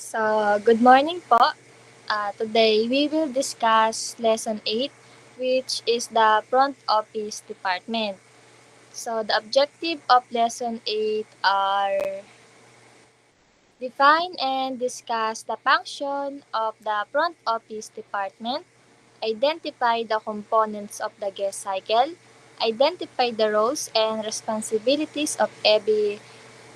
So, good morning po. Today, we will discuss Lesson 8, which is the Front Office Department. So, the objective of Lesson 8 are define and discuss the function of the Front Office Department, identify the components of the guest cycle, identify the roles and responsibilities of every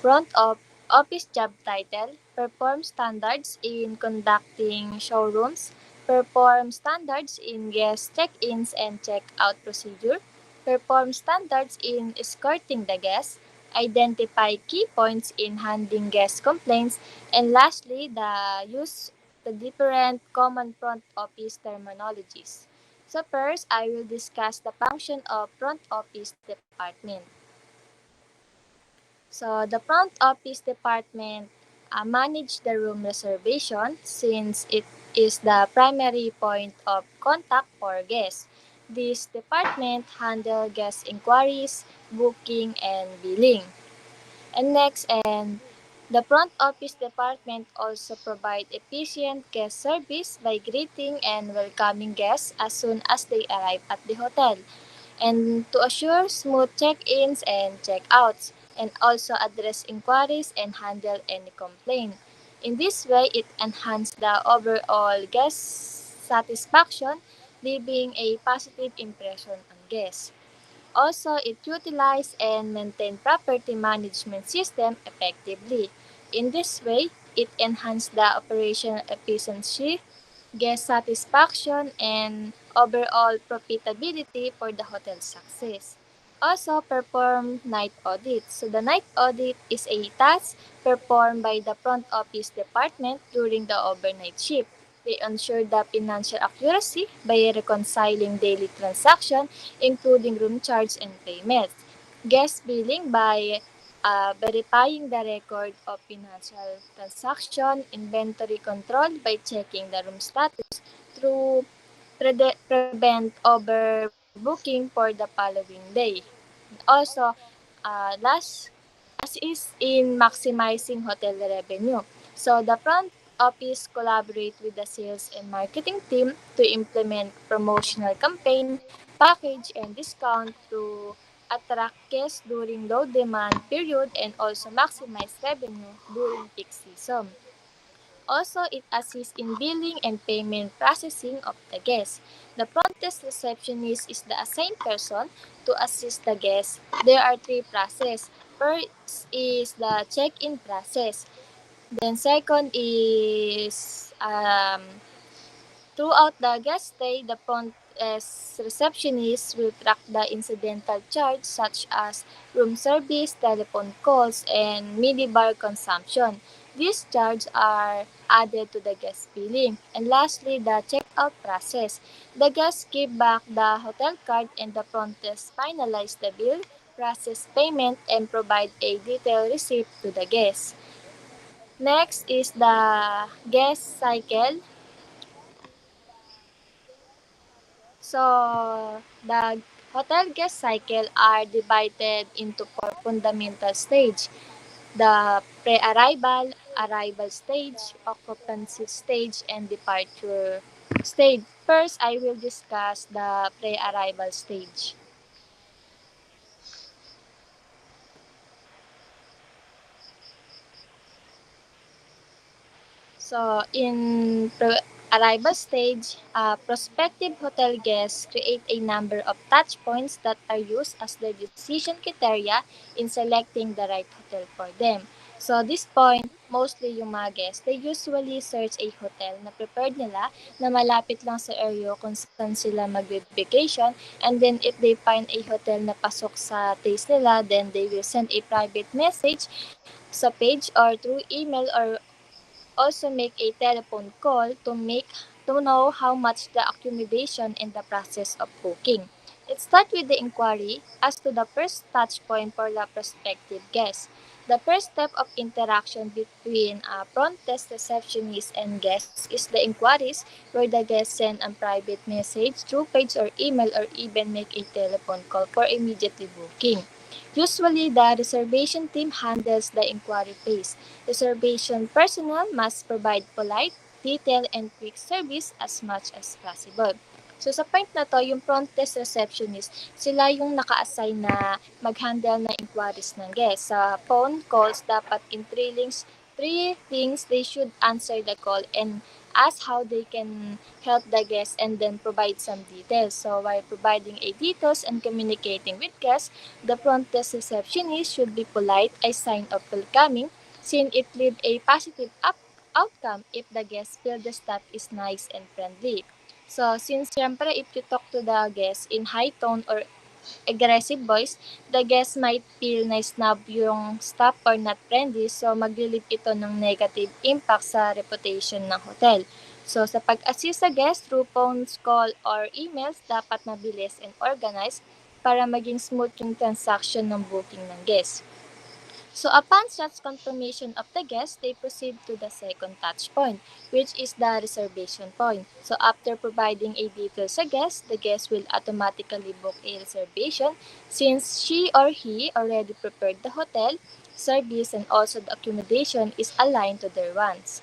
front of office job title, perform standards in conducting showrooms, perform standards in guest check-ins and check-out procedure, perform standards in escorting the guests, identify key points in handling guest complaints, and lastly, the use the different common front office terminologies. So first, I will discuss the function of front office department. So the front office department manage the room reservation since it is the primary point of contact for guests. This department handle guest inquiries, booking, and billing. And next, the front office department also provide efficient guest service by greeting and welcoming guests as soon as they arrive at the hotel and to assure smooth check-ins and check-outs, and also address inquiries and handle any complaint. In this way, it enhances the overall guest satisfaction, leaving a positive impression on guests. Also, it utilizes and maintains property management system effectively. In this way, it enhances the operational efficiency, guest satisfaction, and overall profitability for the hotel's success. Also, perform night audit. So, the night audit is a task performed by the front office department during the overnight shift. They ensure the financial accuracy by reconciling daily transactions, including room charge and payments. Guest billing by verifying the record of financial transaction, inventory control by checking the room status through prevent overbooking for the following day. Also, last as is in maximizing hotel revenue. So the front office collaborate with the sales and marketing team to implement promotional campaign, package, and discount to attract guests during low demand period and also maximize revenue during peak season. Also, it assists in billing and payment processing of the guest. The front desk receptionist is the assigned person to assist the guest. There are three processes. First is the check-in process. Then second is throughout the guest stay, the front desk receptionist will track the incidental charge such as room service, telephone calls, and minibar consumption. These charges are added to the guest billing. And lastly, the checkout process. The guests give back the hotel card and the front desk finalize the bill, process payment, and provide a detailed receipt to the guest. Next is the guest cycle. So, the hotel guest cycle are divided into four fundamental stages: the pre-arrival, arrival stage, occupancy stage, and departure stage. First, I will discuss the pre-arrival stage. So, in arrival stage, prospective hotel guests create a number of touch points that are used as their decision criteria in selecting the right hotel for them. So, this point, mostly yung mga guests, they usually search a hotel na prepared nila na malapit lang sa area kung saan sila mag-vacation. And then, if they find a hotel na pasok sa taste nila, then they will send a private message sa page or through email or also make a telephone call to know how much the accommodation in the process of booking. It starts with the inquiry as to the first touch point for the prospective guest. The first step of interaction between a front desk receptionist and guests is the inquiries where the guest send a private message through page or email or even make a telephone call for immediately booking. Usually, the reservation team handles the inquiry phase. Reservation personnel must provide polite, detailed, and quick service as much as possible. So sa point na to, yung front desk receptionist, sila yung naka-assign na mag-handle ng inquiries ng guests. Sa phone calls, dapat in three things they should answer the call and ask how they can help the guest and then provide some details. So while providing a details and communicating with guests, the front desk receptionist should be polite, a sign of welcoming, since it lead a positive outcome if the guest feel the staff is nice and friendly. So since syempre if you talk to the guest in high tone or aggressive voice, the guest might feel na snob yung staff or not friendly, so maglilid ito ng negative impact sa reputation ng hotel. So sa pag-assist sa guest through phones, call, or emails, dapat mabilis and organized para maging smooth yung transaction ng booking ng guest. So upon such confirmation of the guest, they proceed to the second touch point, which is the reservation point. So after providing a detail sa guest, the guest will automatically book a reservation since she or he already prepared the hotel, service, and also the accommodation is aligned to their wants.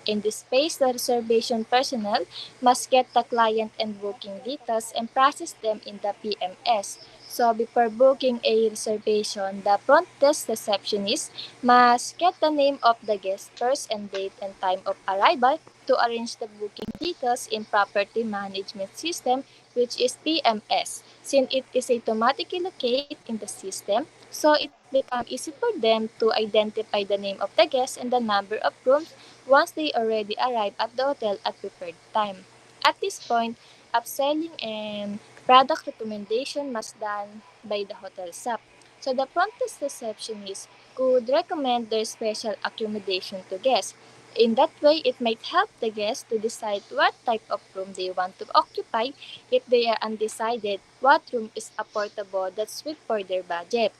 In this phase, the reservation personnel must get the client and booking details and process them in the PMS. So before booking a reservation, the front desk receptionist must get the name of the guest first and date and time of arrival to arrange the booking details in property management system, which is PMS. Since it is automatically located in the system, so it becomes easy for them to identify the name of the guest and the number of rooms once they already arrive at the hotel at prepared time. At this point, upselling and product recommendation must done by the hotel staff. So the front desk receptionist could recommend their special accommodation to guests. In that way, it might help the guests to decide what type of room they want to occupy. If they are undecided, what room is affordable that's fit for their budget.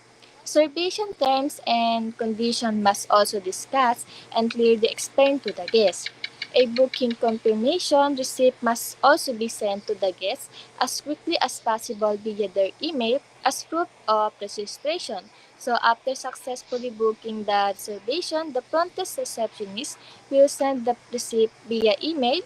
Reservation terms and conditions must also discuss and clearly explained to the guest. A booking confirmation receipt must also be sent to the guest as quickly as possible via their email as proof of registration. So after successfully booking the reservation, the front desk receptionist will send the receipt via email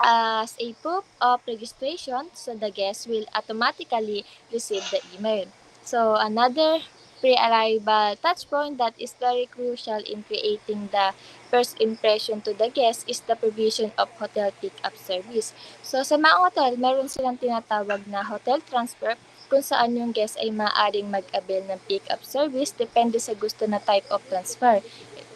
as a proof of registration, so the guest will automatically receive the email. So another pre-arrival touchpoint that is very crucial in creating the first impression to the guest is the provision of hotel pick-up service. So sa mga hotel, meron silang tinatawag na hotel transfer kung saan yung guest ay maaaring mag-avail ng pick-up service depende sa gusto na type of transfer.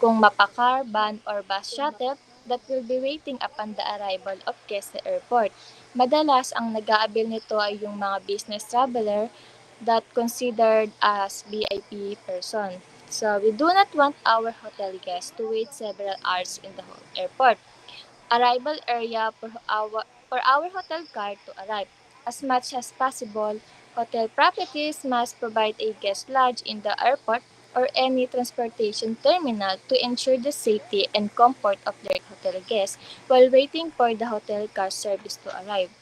Kung mapa-car, van, or bus shuttle, that will be waiting upon the arrival of guests sa airport. Madalas, ang nag-aabil nito ay yung mga business traveler that considered as VIP person. So, we do not want our hotel guests to wait several hours in the airport arrival area for our hotel car to arrive. As much as possible, hotel properties must provide a guest lodge in the airport or any transportation terminal to ensure the safety and comfort of their hotel guests while waiting for the hotel car service to arrive.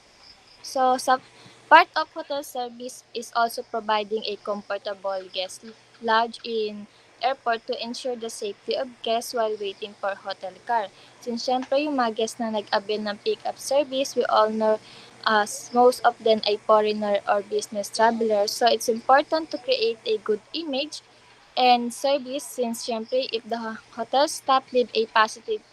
So, sa part of hotel service is also providing a comfortable guest lodge in airport to ensure the safety of guests while waiting for hotel car. Since syempre yung mga guests na nag-avail ng pick-up service, we all know most of them ay foreigner or business travelers. So, it's important to create a good image and service since syempre if the hotel staff leave a positive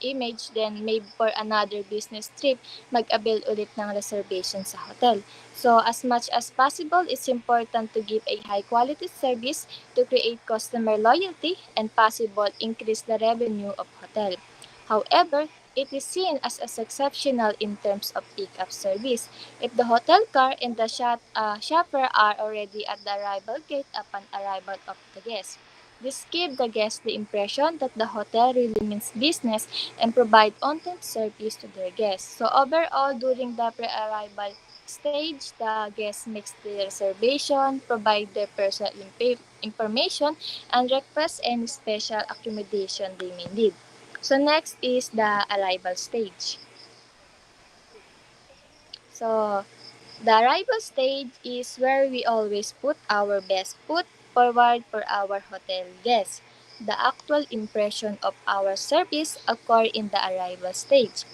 image, then maybe for another business trip, mag-avail ulit ng reservation sa hotel. So, as much as possible, it's important to give a high-quality service to create customer loyalty and possible increase the revenue of hotel. However, it is seen as exceptional in terms of pick-up service. If the hotel car and the shopper are already at the arrival gate upon arrival of the guest. This gives the guest the impression that the hotel really means business and provide on-time service to their guests. So overall, during the pre-arrival stage, the guest makes the reservation, provide their personal information, and request any special accommodation they may need. So next is the arrival stage. So the arrival stage is where we always put our best foot forward for our hotel guests. The actual impression of our service occur in the arrival stage.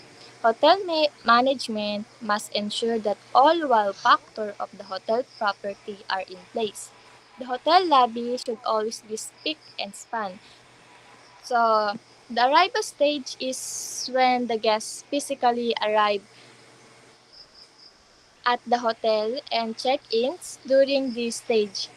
Hotel management must ensure that all wow factor of the hotel property are in place. The hotel lobby should always be spick and span. So, the arrival stage is when the guests physically arrive at the hotel and check-ins. During this stage,